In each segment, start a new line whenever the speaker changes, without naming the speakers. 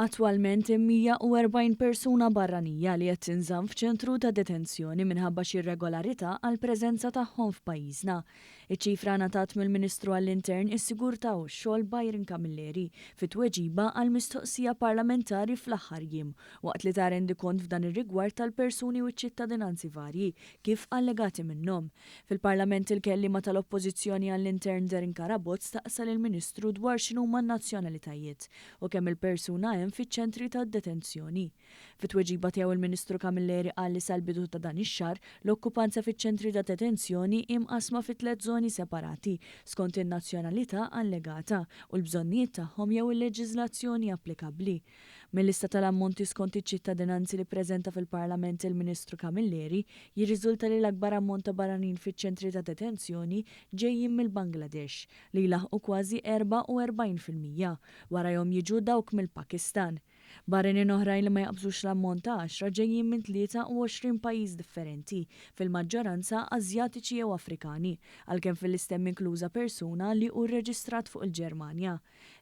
Attwalment hemm 140 persuna barranija li qed tinżamm f'ċentru ta' detenzjoni minħabba xi irregolarità għal preżenza tagħhom f'pajjiżna. Iċ-ċifra ngħatat mill-Ministru għall-Intern is-Sigurtà u x-Xogħol Byron Camilleri fit-tweġiba għal mistoqsija parlamentari fl-aħħar jiem waqt li ta' rendikont f'dan ir-rigward tal-persuni u ċ-ċittadinanzi varji kif allegati minnhom. Fil-Parlament il-kellima tal-Oppożizzjoni għall-Intern Darin Karabozz staqsal il-Ministru dwar x'inhuma n-nazzjonalitajiet u kemm il-persuna hemm fiċ-ċentri tad-detenzjoni. Fit-tweġiba tiegħu il-Ministru Camilleri qal li sal-bidu ta' dan ix-xahar l-okkupanza fiċ-ċentri ta' detenzjoni imqasma fi 3 żoni separati skont in-nazzjonalità allegata u l-bżonnijiet tagħhom jew il-leġiżlazzjoni applikabbli. Mill-lista tal-ammonti skont iċ-ċittadinanzi li ppreżenta fil-Parlament il-Ministru Camilleri jirriżulta li l-akbar ammont ta' barranin fiċ-ċentri ta' detenzjoni ġejjin mill-Bangladesh li jlaħqu kważi 44% warahom jiġu dawk mill-Pakistan. Barranin oħrajn li ma jaqbżux l-ammont ta' 10 ġejjin minn 23 pajjiż differenti, fil-maġġoranza Asjatiċi jew Afrikani, għalkemm fil-istem inkluża persuna li hu rreġistrat fuq il-Ġermanja.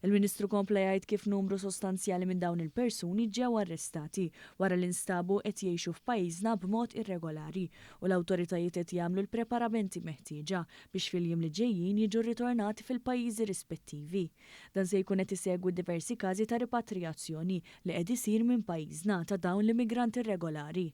Il-Ministru kompla jgħid kif numru sostanzjali minn dawn il-persuni ġew arrestati wara li nstabu qed jgħixu f'pajjiżna b'mod irregolari u l-awtoritajiet qed jagħmlu l-preparamenti meħtieġa biex fil-jiem li ġejjin jiġu ritornati fil-pajjiżi rispettivi. Dan se jkun qed isegwi diversi każi ta' ripatrijazzjoni li qed isir minn pajjiżna ta' dawn l-immigranti irregolari.